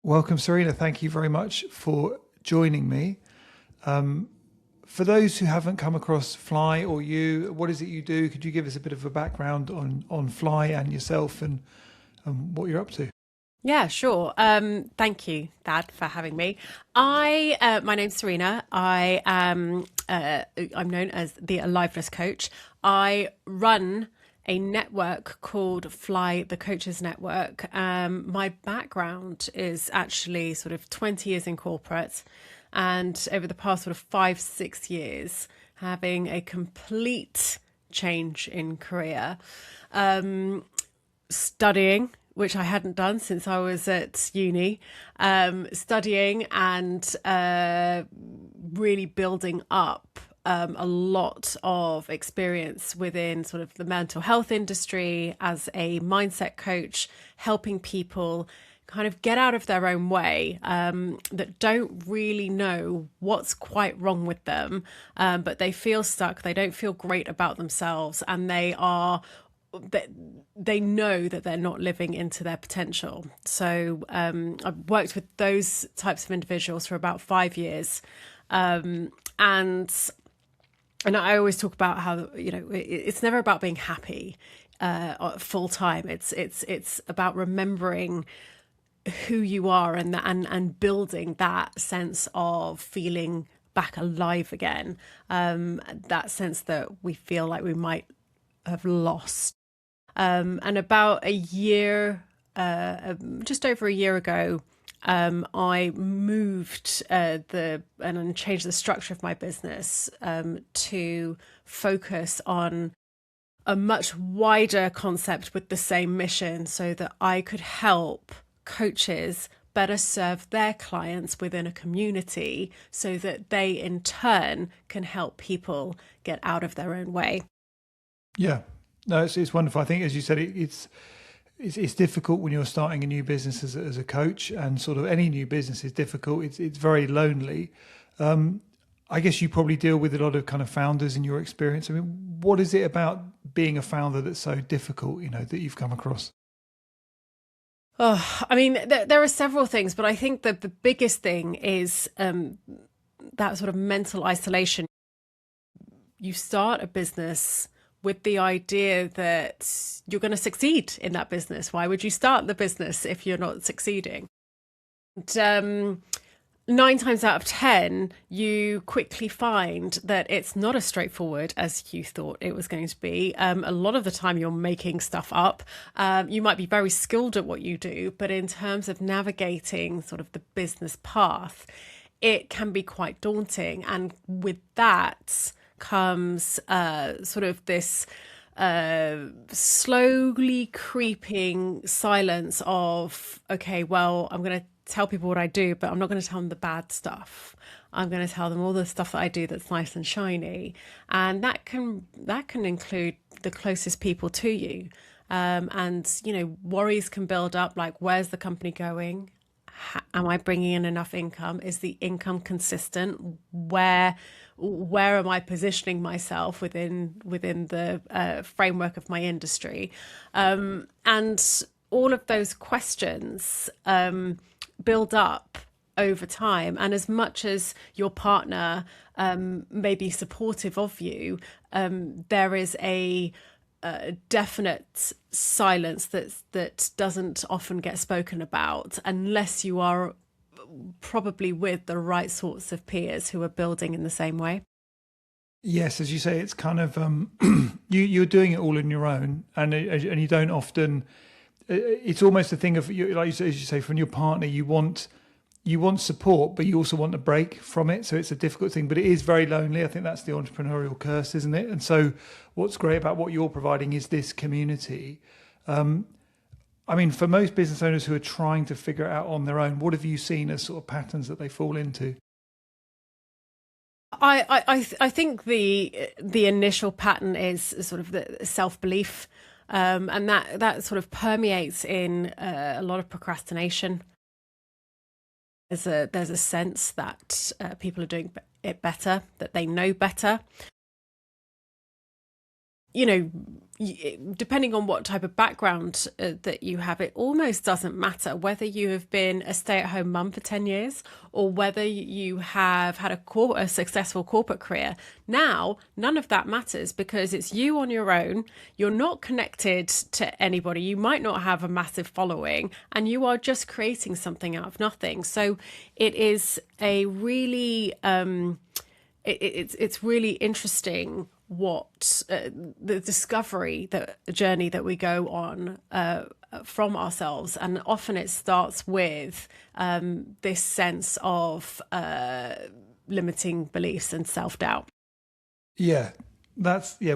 Welcome, Serena. Thank you very much for joining me. For those who haven't come across Fly or you, what is it you do? Could you give us a bit of a background on Fly and yourself and what you're up to? Yeah, sure. Thank you, Dad, for having me. My name's Serena. I'm known as the Aliveness Coach. I run a network called Fly the Coaches Network. My background is actually sort of 20 years in corporate, and over the past sort of 5, 6 years, having a complete change in career. Studying, which I hadn't done since I was at uni, studying and really building up a lot of experience within sort of the mental health industry as a mindset coach, helping people kind of get out of their own way, that don't really know what's quite wrong with them, but they feel stuck, they don't feel great about themselves, and they know that they're not living into their potential. So I've worked with those types of individuals for about 5 years, and I always talk about how it's never about being happy full time. It's about remembering who you are and building that sense of feeling back alive again. That sense that we feel like we might have lost. And about a year, just over a year ago, I moved and changed the structure of my business to focus on a much wider concept with the same mission, so that I could help coaches better serve their clients within a community, so that they in turn can help people get out of their own way. Yeah, no, it's wonderful. I think, as you said, it's difficult when you're starting a new business as a coach, and sort of any new business is difficult. It's very lonely. I guess you probably deal with a lot of kind of founders in your experience. I mean, what is it about being a founder that's so difficult, that you've come across? Oh, I mean, there are several things, but I think that the biggest thing is that sort of mental isolation. You start a business with the idea that you're going to succeed in that business. Why would you start the business if you're not succeeding? And, 9 times out of 10, you quickly find that it's not as straightforward as you thought it was going to be. A lot of the time, you're making stuff up. You might be very skilled at what you do, but in terms of navigating sort of the business path, it can be quite daunting. And with that comes sort of this slowly creeping silence of, okay, well, I'm going to tell people what I do, but I'm not going to tell them the bad stuff. I'm going to tell them all the stuff that I do that's nice and shiny, and that can include the closest people to you. And worries can build up, like, where's the company going? Am I bringing in enough income? Is the income consistent? Where am I positioning myself within the framework of my industry? And all of those questions build up over time. And as much as your partner may be supportive of you, there is a definite silence that doesn't often get spoken about unless you are probably with the right sorts of peers who are building in the same way. Yes, as you say, it's kind of you're doing it all on your own, and you don't often. It's almost a thing of like as you say, from your partner, you want support, but you also want a break from it. So it's a difficult thing, but it is very lonely. I think that's the entrepreneurial curse, isn't it? And so, what's great about what you're providing is this community. I mean, for most business owners who are trying to figure it out on their own, what have you seen as sort of patterns that they fall into? I think the initial pattern is sort of the self-belief, and that sort of permeates in a lot of procrastination. There's a sense that people are doing it better, that they know better. you know, depending on what type of background that you have, it almost doesn't matter whether you have been a stay-at-home mum for 10 years or whether you have had a successful corporate career. Now, none of that matters because it's you on your own. You're not connected to anybody. You might not have a massive following, and you are just creating something out of nothing. So it is a really, it's really interesting what the discovery, the journey that we go on from ourselves, and often it starts with this sense of limiting beliefs and self-doubt. Yeah,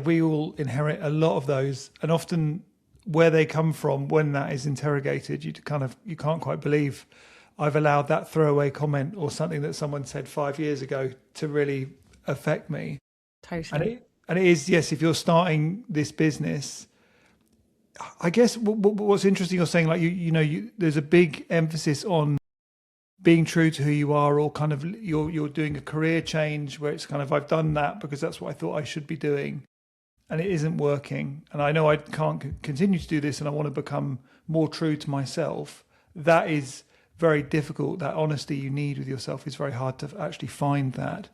we all inherit a lot of those, and often where they come from, when that is interrogated, you can't quite believe I've allowed that throwaway comment or something that someone said 5 years ago to really affect me. Totally. And it is, yes, if you're starting this business, I guess what's interesting, you're saying, like, there's a big emphasis on being true to who you are, or kind of you're doing a career change where it's kind of, I've done that because that's what I thought I should be doing, and it isn't working. And I know I can't continue to do this, and I want to become more true to myself. That is very difficult. That honesty you need with yourself is very hard to actually find that.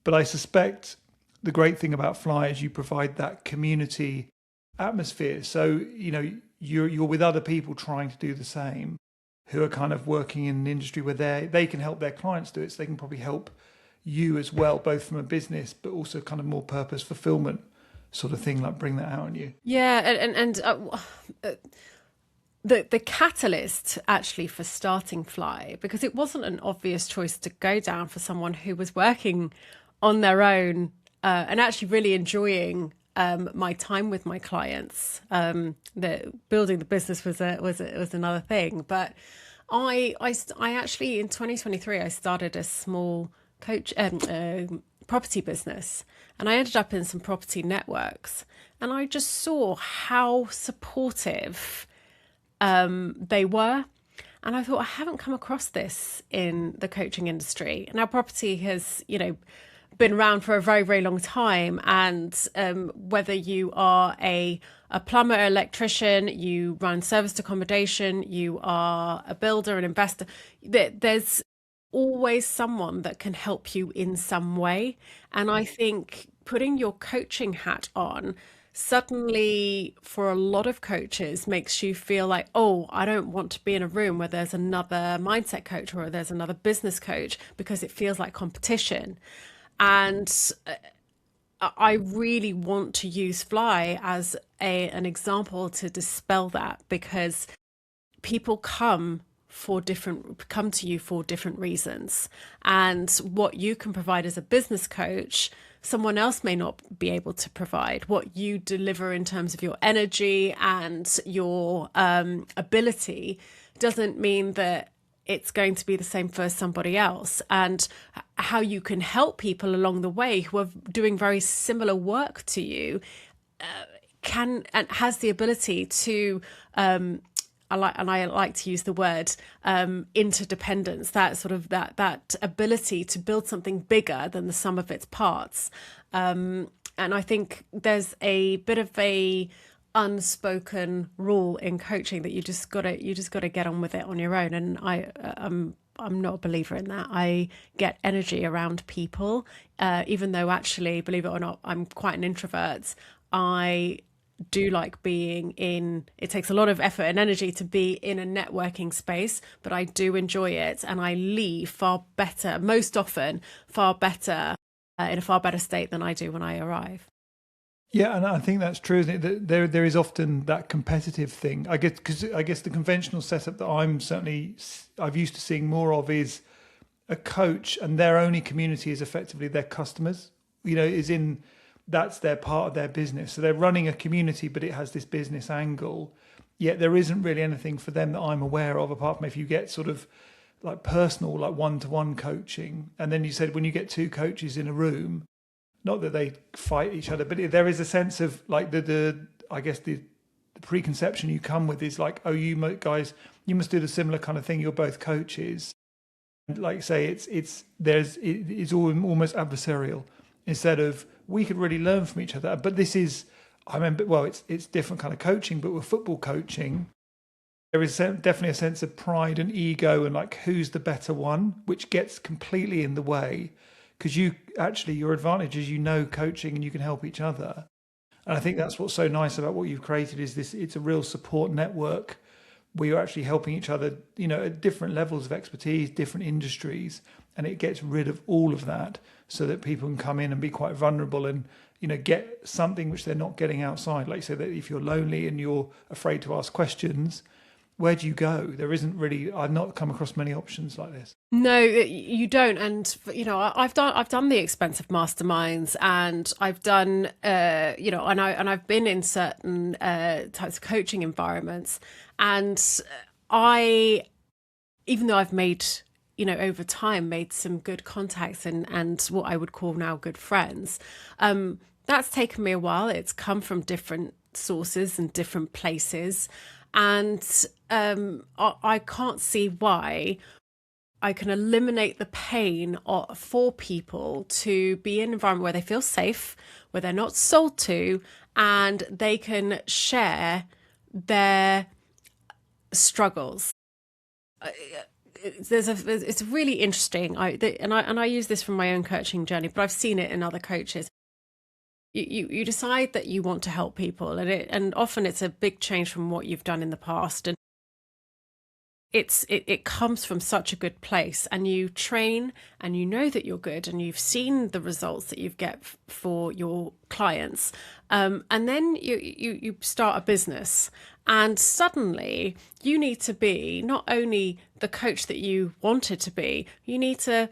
But I suspect the great thing about Fly is you provide that community atmosphere. So, you're with other people trying to do the same, who are kind of working in an industry where they can help their clients do it. So they can probably help you as well, both from a business, but also kind of more purpose fulfillment sort of thing, like bring that out on you. Yeah. And the catalyst actually for starting Fly, because it wasn't an obvious choice to go down for someone who was working on their own and actually really enjoying my time with my clients. Building the business was another thing, but I actually in 2023 I started a small property business, and I ended up in some property networks, and I just saw how supportive they were. And I thought, I haven't come across this in the coaching industry. Now, property has, been around for a very, very long time. And whether you are a plumber, electrician, you run serviced accommodation, you are a builder, an investor, there's always someone that can help you in some way. And I think putting your coaching hat on suddenly, for a lot of coaches, makes you feel like, oh, I don't want to be in a room where there's another mindset coach or there's another business coach, because it feels like competition. And I really want to use Fly as an example to dispel that, because people come to you for different reasons. And what you can provide as a business coach, someone else may not be able to provide. What you deliver in terms of your energy and your ability doesn't mean that it's going to be the same for somebody else. And how you can help people along the way who are doing very similar work to you can and has the ability to I like to use the word interdependence, that sort of that ability to build something bigger than the sum of its parts. And I think there's a bit of a unspoken rule in coaching that you just gotta get on with it on your own. And I'm not a believer in that. I get energy around people, even though actually, believe it or not, I'm quite an introvert. I do like being in, it takes a lot of effort and energy to be in a networking space, but I do enjoy it, and I leave far better, most often far better, in a far better state than I do when I arrive. Yeah, and I think that's true, isn't it? That there is often that competitive thing. I guess because I guess the conventional setup that I've used to seeing more of is a coach, and their only community is effectively their customers. That's their part of their business. So they're running a community, but it has this business angle. Yet there isn't really anything for them that I'm aware of, apart from if you get sort of like personal, like one-to-one coaching. And then you said when you get two coaches in a room, not that they fight each other, but there is a sense of like the preconception you come with is like, oh, you guys, you must do the similar kind of thing. You're both coaches. Like say, it's all almost adversarial instead of we could really learn from each other. But this is, I remember, well, it's different kind of coaching, but with football coaching, there is definitely a sense of pride and ego and like who's the better one, which gets completely in the way because your advantage is coaching and you can help each other. And I think that's what's so nice about what you've created is this, it's a real support network where you're actually helping each other, at different levels of expertise, different industries, and it gets rid of all of that so that people can come in and be quite vulnerable and, get something which they're not getting outside. Like you said, that if you're lonely and you're afraid to ask questions, where do you go? There isn't really, I've not come across many options like this. No, you don't. And I've done the expensive masterminds, and I've done and I've been in certain types of coaching environments, and even though I've made over time made some good contacts and what I would call now good friends, that's taken me a while. It's come from different sources and different places. And I can't see why I can eliminate the pain for people to be in an environment where they feel safe, where they're not sold to, and they can share their struggles. It's really interesting. I use this from my own coaching journey, but I've seen it in other coaches. You decide that you want to help people, and often it's a big change from what you've done in the past, and it comes from such a good place, and you train and you know that you're good and you've seen the results that you get for your clients, and then you start a business, and suddenly you need to be not only the coach that you wanted to be, you need to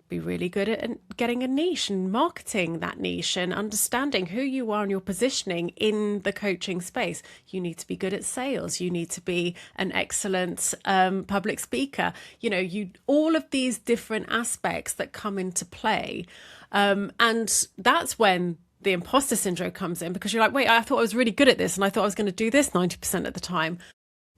be really good at getting a niche and marketing that niche and understanding who you are and your positioning in the coaching space. You need to be good at sales. You need to be an excellent public speaker. All of these different aspects that come into play. And that's when the imposter syndrome comes in, because you're like, wait, I thought I was really good at this and I thought I was going to do this 90% of the time.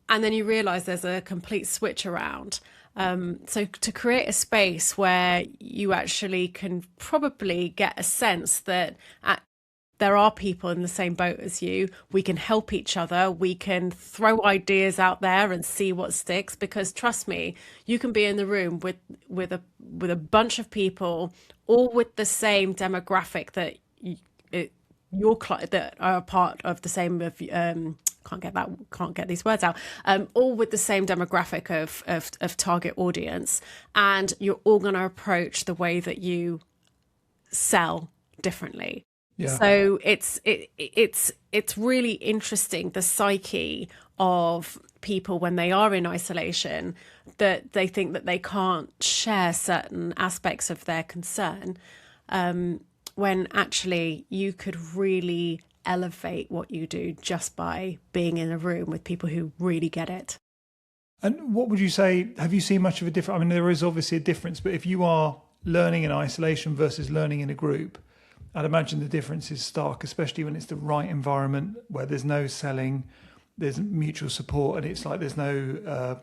And then you realize there's a complete switch around. So to create a space where you actually can probably get a sense that there are people in the same boat as you, we can help each other, we can throw ideas out there and see what sticks, because trust me, you can be in the room with a bunch of people, all with the same demographic that your client that are part of the same can't get these words out, all with the same demographic of target audience, and you're all going to approach the way that you sell differently. Yeah. So it's really interesting, the psyche of people when they are in isolation, that they think that they can't share certain aspects of their concern, when actually you could really elevate what you do just by being in a room with people who really get it. And what would you say, have you seen much of a difference? I mean, there is obviously a difference, but if you are learning in isolation versus learning in a group, I'd imagine the difference is stark, especially when it's the right environment where there's no selling, there's mutual support, and it's like there's no,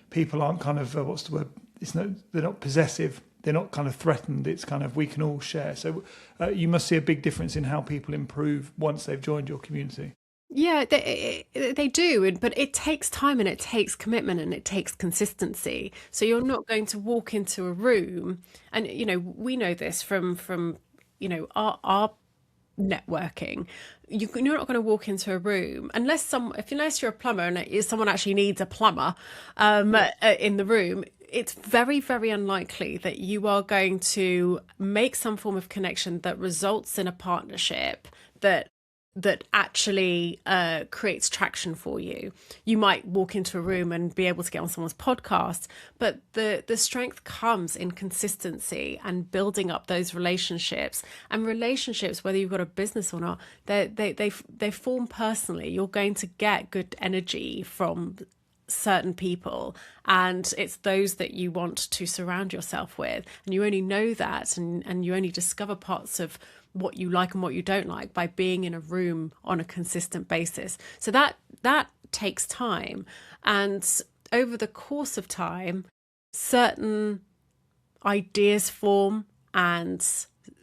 people aren't kind of, what's the word? They're not possessive. They're not kind of threatened. It's kind of, we can all share. So you must see a big difference in how people improve once they've joined your community. Yeah, they do. But it takes time and it takes commitment and it takes consistency. So you're not going to walk into a room, and, we know this from our networking. You're not going to walk into a room unless you're a plumber and someone actually needs a plumber in the room. It's very, very unlikely that you are going to make some form of connection that results in a partnership that actually creates traction for you. You might walk into a room and be able to get on someone's podcast, but the strength comes in consistency and building up those relationships. And relationships, whether you've got a business or not, they form personally. You're going to get good energy from certain people, and it's those that you want to surround yourself with, and you only know that and you only discover parts of what you like and what you don't like by being in a room on a consistent basis. So that takes time, and over the course of time certain ideas form and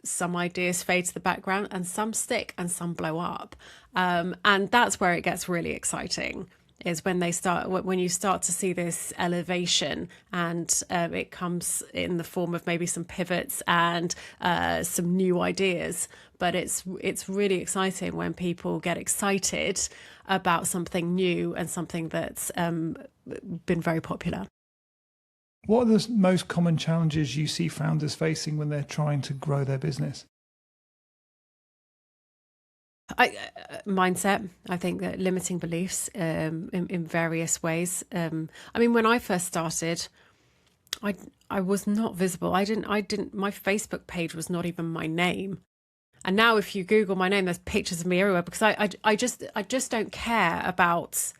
some ideas fade to the background and some stick and some blow up. And that's where it gets really exciting, is when you start to see this elevation, and it comes in the form of maybe some pivots and some new ideas. But it's really exciting when people get excited about something new and something that's been very popular. What are the most common challenges you see founders facing when they're trying to grow their business? Mindset. I think that limiting beliefs in various ways. I mean, when I first started, I was not visible. I didn't. My Facebook page was not even my name. And now, if you Google my name, there's pictures of me everywhere, because I just don't care about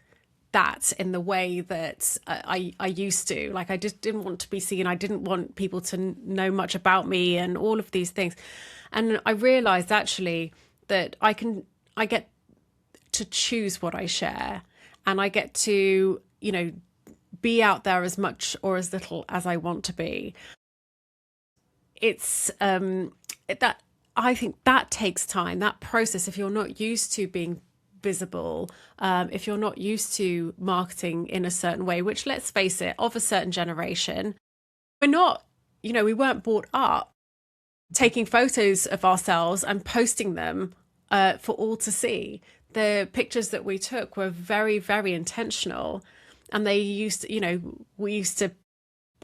that in the way that I used to. Like, I just didn't want to be seen. I didn't want people to know much about me and all of these things. And I realized actually that I get to choose what I share, and I get to, be out there as much or as little as I want to be. It's that I think that takes time, that process. If you're not used to being visible, if you're not used to marketing in a certain way, which, let's face it, of a certain generation, we weren't brought up taking photos of ourselves and posting them for all to see. The pictures that we took were very, very intentional, and we used to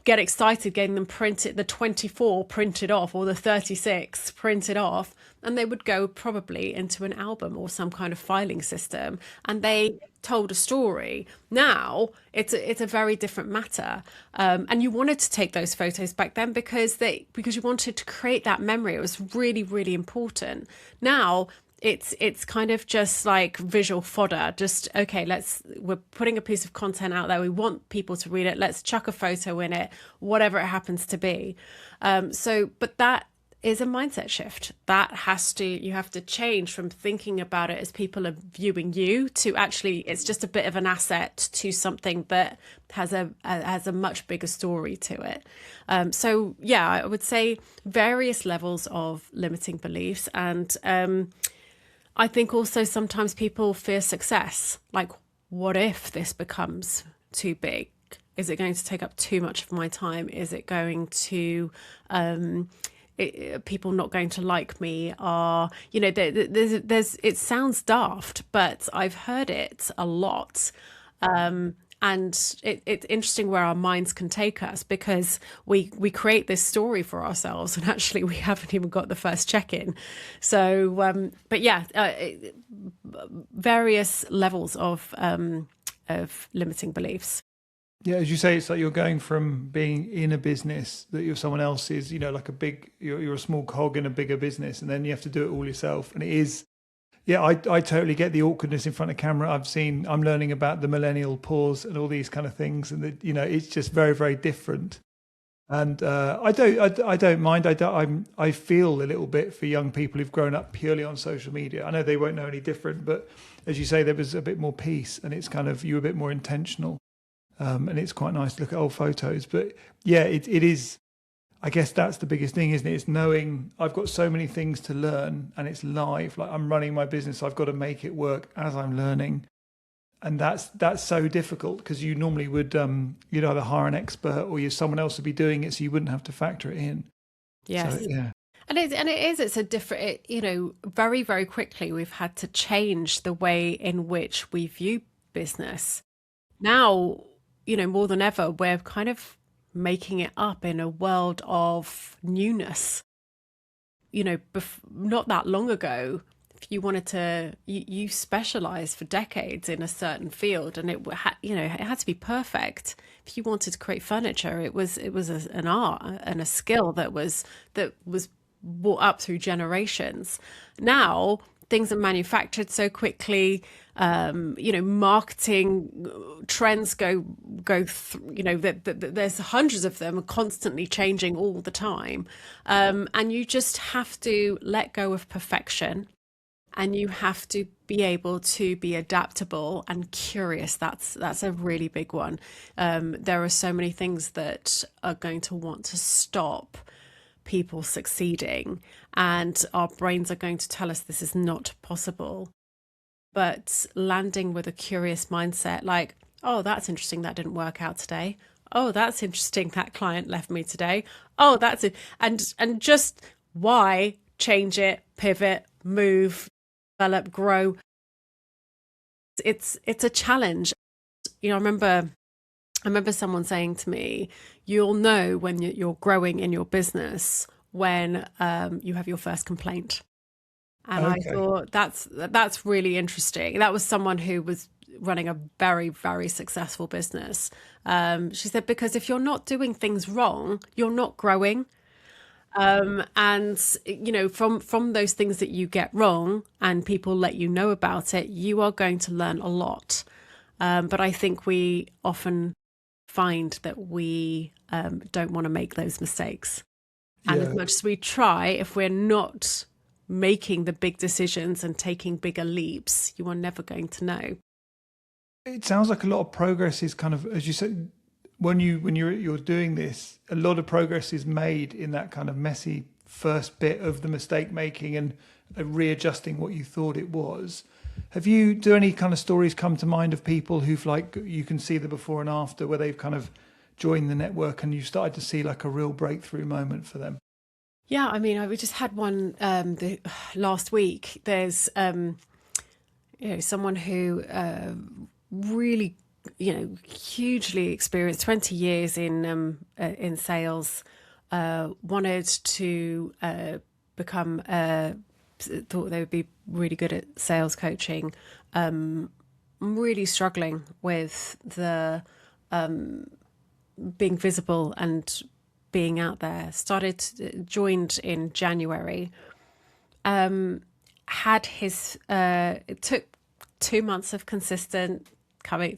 get excited getting them printed, the 24 printed off or the 36 printed off, and they would go probably into an album or some kind of filing system, and they told a story. Now it's a very different matter, and you wanted to take those photos back then because you wanted to create that memory. It was really, really important. Now it's kind of just like visual fodder. Just, okay, we're putting a piece of content out there. We want people to read it. Let's chuck a photo in it, whatever it happens to be. But that is a mindset shift. You have to change from thinking about it as people are viewing you to actually it's just a bit of an asset to something that has a much bigger story to it. I would say various levels of limiting beliefs. And I think also sometimes people fear success. Like, what if this becomes too big? Is it going to take up too much of my time? Is it going to, people not going to like me? It sounds daft, but I've heard it a lot. And it's interesting where our minds can take us, because we create this story for ourselves, and actually we haven't even got the first check-in. So, various levels of limiting beliefs. Yeah, as you say, it's like you're going from being in a business that you're someone else's, like you're a small cog in a bigger business, and then you have to do it all yourself. And it is. Yeah, I totally get the awkwardness in front of camera. I'm learning about the millennial pause and all these kind of things, and it's just very, very different. And I don't mind. I feel a little bit for young people who've grown up purely on social media. I know they won't know any different, but as you say, there was a bit more peace, and it's kind of you're a bit more intentional, and it's quite nice to look at old photos. But yeah, it is. I guess that's the biggest thing, isn't it? It's knowing I've got so many things to learn, and it's live. Like, I'm running my business, so I've got to make it work as I'm learning. And that's so difficult, because you normally would you'd either hire an expert or someone else would be doing it, so you wouldn't have to factor it in. Yes. So, yeah. And it's a different, very, very quickly we've had to change the way in which we view business. Now, more than ever, we're kind of making it up in a world of newness. Not that long ago, if you wanted to, you specialized for decades in a certain field, and it had to be perfect. If you wanted to create furniture, it was an art and a skill that was brought up through generations. Now things are manufactured so quickly. Marketing trends go there's hundreds of them, constantly changing all the time. And you just have to let go of perfection, and you have to be able to be adaptable and curious. That's a really big one. There are so many things that are going to want to stop people succeeding, and our brains are going to tell us this is not possible. But landing with a curious mindset, like, oh, that's interesting, that didn't work out today. Oh, that's interesting, that client left me today. Oh, that's it. And just why change it, pivot, move, develop, grow. It's a challenge. I remember someone saying to me, you'll know when you're growing in your business when you have your first complaint. And I thought that's really interesting. That was someone who was running a very, very successful business. She said, because if you're not doing things wrong, you're not growing. And from those things that you get wrong and people let you know about it, you are going to learn a lot. But I think we often find that we don't want to make those mistakes. And as much as we try, if we're not making the big decisions and taking bigger leaps, you are never going to know. It sounds like a lot of progress is kind of, as you said, when you're doing this, a lot of progress is made in that kind of messy first bit of the mistake making and readjusting what you thought it was. Do any kind of stories come to mind of people who've, like, you can see the before and after, where they've kind of joined the network and you started to see like a real breakthrough moment for them? Yeah, I mean, we just had one last week. There's someone who really, hugely experienced, 20 years in sales, wanted to become, thought they would be really good at sales coaching, really struggling with the being visible and being out there. Joined in January, had his, it took 2 months of consistent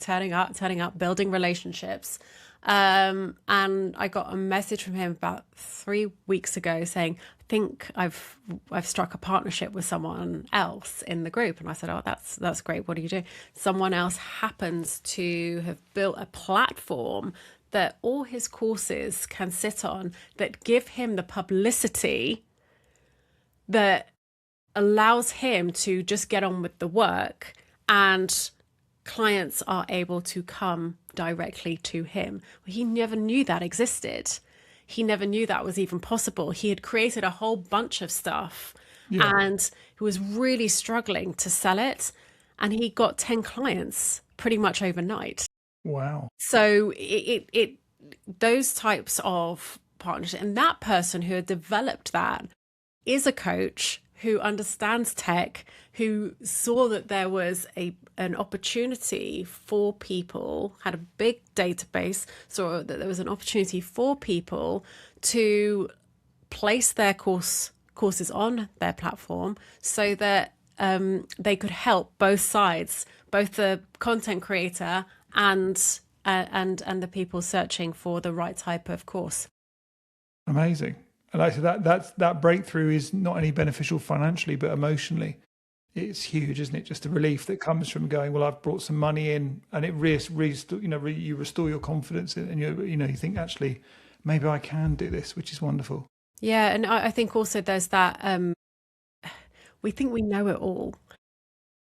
turning up, building relationships. And I got a message from him about 3 weeks ago saying, I think I've struck a partnership with someone else in the group. And I said, oh, that's great. What do you do? Someone else happens to have built a platform that all his courses can sit on, that give him the publicity that allows him to just get on with the work, and clients are able to come directly to him. He never knew that existed. He never knew that was even possible. He had created a whole bunch of stuff and he was really struggling to sell it. And he got 10 clients pretty much overnight. Wow. So those types of partnership, and that person who had developed that is a coach who understands tech, who saw that there was an opportunity for people, had a big database, saw that there was an opportunity for people to place their courses on their platform so that they could help both sides, both the content creator and the people searching for the right type of course. Amazing. And like I said, that breakthrough is not only beneficial financially, but emotionally. It's huge, isn't it? Just the relief that comes from going, well, I've brought some money in, and it you restore your confidence, and you think, actually, maybe I can do this, which is wonderful. Yeah, and I think also there's that we think we know it all.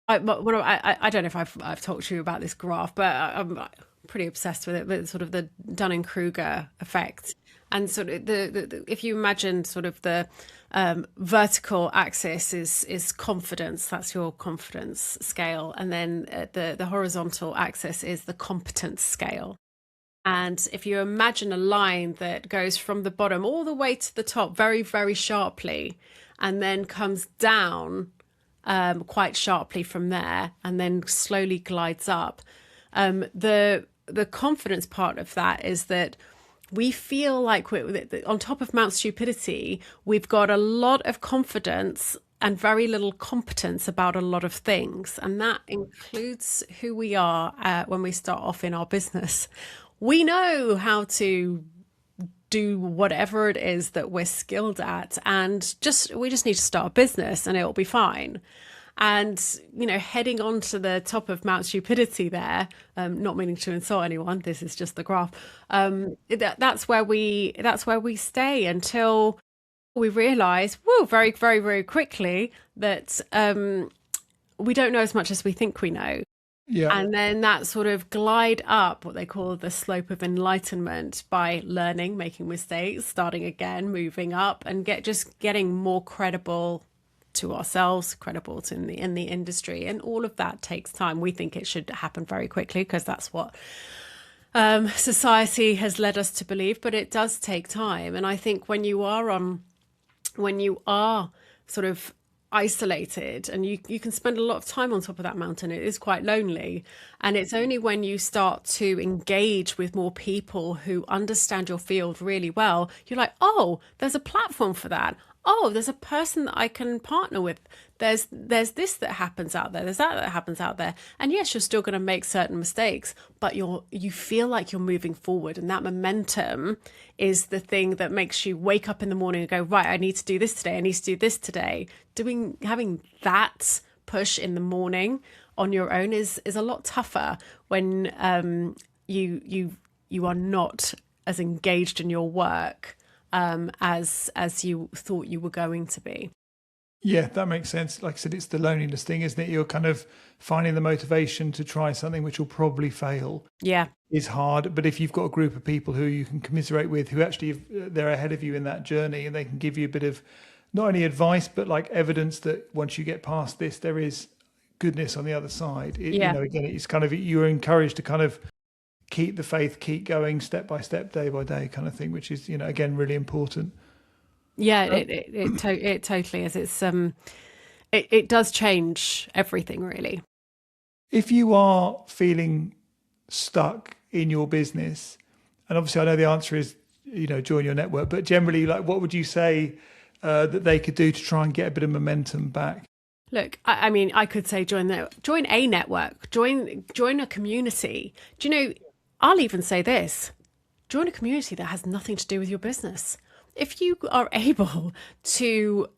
I don't know if I've talked to you about this graph, but I'm pretty obsessed with it. But sort of the Dunning-Kruger effect. And sort of if you imagine sort of the vertical axis is confidence, that's your confidence scale. And then the horizontal axis is the competence scale. And if you imagine a line that goes from the bottom all the way to the top very, very sharply, and then comes down quite sharply from there, and then slowly glides up, the confidence part of that is that we feel like we're on top of Mount Stupidity. We've got a lot of confidence and very little competence about a lot of things. And that includes who we are when we start off in our business. We know how to do whatever it is that we're skilled at, and we just need to start a business and it'll be fine. And, heading on to the top of Mount Stupidity there, not meaning to insult anyone, this is just the graph. That's where we stay until We realise, whoa, very, very, very quickly that we don't know as much as we think we know. Yeah. And then that sort of glide up, what they call the slope of enlightenment, by learning, making mistakes, starting again, moving up, and just getting more credible to ourselves, credible to in the industry. And all of that takes time. We think it should happen very quickly because that's what society has led us to believe, but it does take time. And I think when you are sort of isolated and you can spend a lot of time on top of that mountain, it is quite lonely. And it's only when you start to engage with more people who understand your field really well, you're like, oh, there's a platform for that. Oh, there's a person that I can partner with. There's this that happens out there. There's that happens out there. And yes, you're still going to make certain mistakes, but you feel like you're moving forward. And that momentum is the thing that makes you wake up in the morning and go, right, I need to do this today. I need to do this today. Having that push in the morning on your own is a lot tougher when you are not as engaged in your work as you thought you were going to be. Yeah, that makes sense. Like I said, it's the loneliness thing, isn't it? You're kind of finding the motivation to try something which will probably fail. Yeah. Is hard. But if you've got a group of people who you can commiserate with, who actually they're ahead of you in that journey, and they can give you a bit of not only advice, but like evidence that once you get past this, there is goodness on the other side. You know, again, it's kind of, you're encouraged to kind of keep the faith, keep going step by step, day by day kind of thing, which is, you know, again, really important. Yeah, it totally is. It's it does change everything, really. If you are feeling stuck in your business, and obviously I know the answer is, you know, join your network, but generally, like, what would you say that they could do to try and get a bit of momentum back? Look, I mean, I could say join a network, join a community. Do you know, I'll even say this, join a community that has nothing to do with your business. If you are able to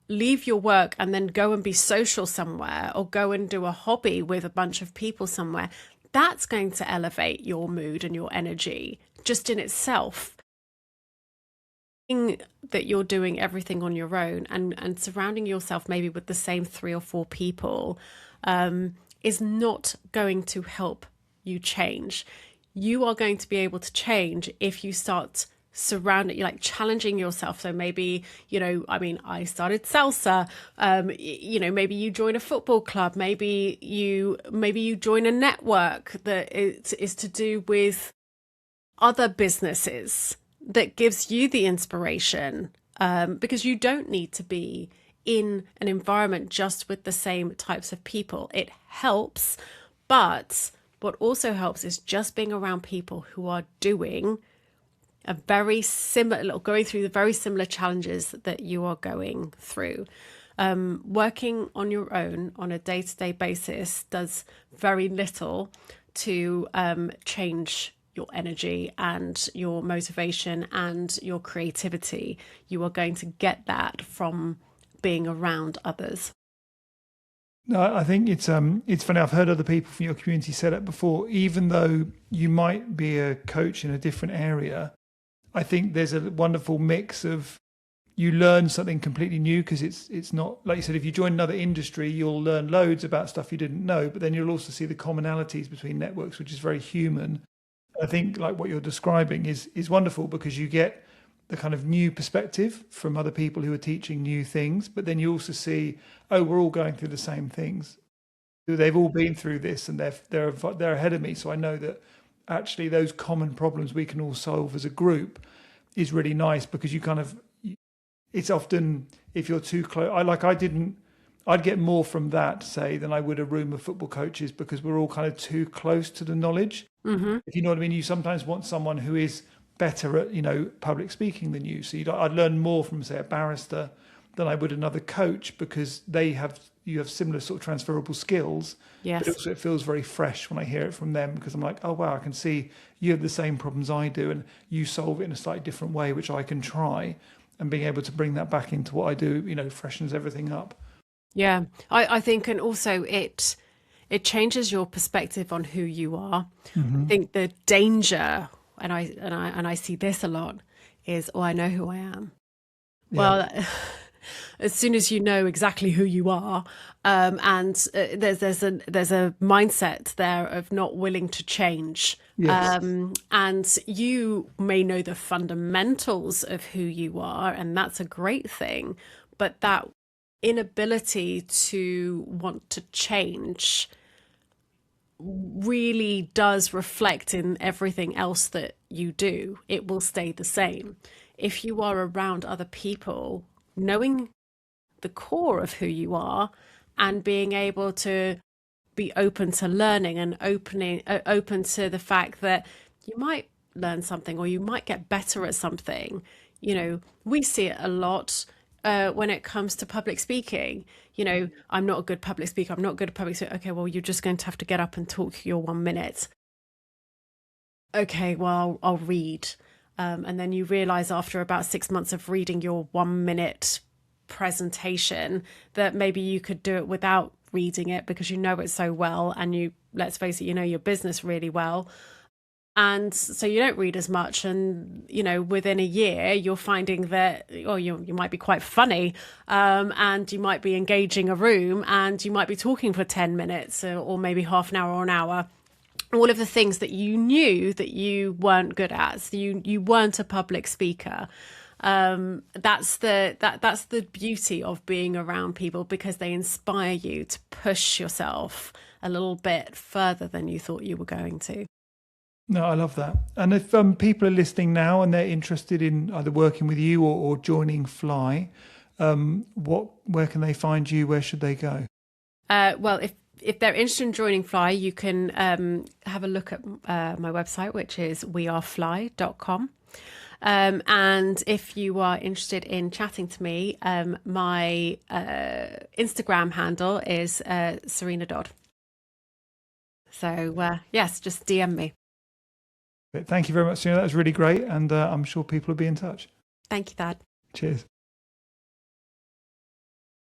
leave your work and then go and be social somewhere, or go and do a hobby with a bunch of people somewhere, that's going to elevate your mood and your energy just in itself. That you're doing everything on your own and surrounding yourself maybe with the same 3 or 4 people is not going to help you change. You are going to be able to change if you start surrounding, like challenging yourself. So maybe, you know, I mean, I started salsa, you know, maybe you join a football club, maybe you join a network that is to do with other businesses that gives you the inspiration, because you don't need to be in an environment just with the same types of people. It helps, but what also helps is just being around people who are doing a very similar, going through the very similar challenges that you are going through. Working on your own on a day-to-day basis does very little to change your energy and your motivation and your creativity. You are going to get that from being around others. No, I think it's funny. I've heard other people from your community say that before. Even though you might be a coach in a different area, I think there's a wonderful mix of, you learn something completely new, because it's not, like you said, if you join another industry, you'll learn loads about stuff you didn't know, but then you'll also see the commonalities between networks, which is very human. I think like what you're describing is wonderful, because you get the kind of new perspective from other people who are teaching new things, but then you also see, oh, we're all going through the same things. They've all been through this, and they're ahead of me. So I know that actually those common problems we can all solve as a group is really nice, because you kind of, it's often, if you're too close, I'd get more from that, say, than I would a room of football coaches, because we're all kind of too close to the knowledge. Mm-hmm. If you know what I mean, you sometimes want someone who is better at, you know, public speaking than you. So I'd learn more from, say, a barrister than I would another coach, because you have similar sort of transferable skills. Yes. But also it feels very fresh when I hear it from them, because I'm like, oh wow, I can see you have the same problems I do, and you solve it in a slightly different way, which I can try, and being able to bring that back into what I do, you know, freshens everything up. Yeah, I think, and also it changes your perspective on who you are. Mm-hmm. I think the danger, and I see this a lot, is, oh, I know who I am. Well, as soon as you know exactly who you are, and there's a mindset there of not willing to change. Yes. And you may know the fundamentals of who you are, and that's a great thing. But that inability to want to change really does reflect in everything else that you do. It will stay the same. If you are around other people, knowing the core of who you are and being able to be open to learning and open to the fact that you might learn something or you might get better at something. We see it a lot when it comes to public speaking. I'm not a good public speaker. I'm not good at public speaking. Okay, well, you're just going to have to get up and talk your 1 minute. Okay, well, I'll read. And then you realize after about 6 months of reading your 1 minute presentation that maybe you could do it without reading it because you know it so well, and let's face it, you know your business really well. And so you don't read as much, and within a year you're finding that you might be quite funny, and you might be engaging a room, and you might be talking for 10 minutes or maybe half an hour or an hour. All of the things that you knew that you weren't good at. So you weren't a public speaker. That's the beauty of being around people, because they inspire you to push yourself a little bit further than you thought you were going to. No, I love that. And if people are listening now and they're interested in either working with you or joining Fly, where can they find you? Where should they go? Well, if they're interested in joining Fly, you can have a look at my website, which is wearefly.com. And if you are interested in chatting to me, my Instagram handle is Serena Dodd. So yes, just DM me. Thank you very much, Serena. That was really great. And I'm sure people will be in touch. Thank you, Thad. Cheers.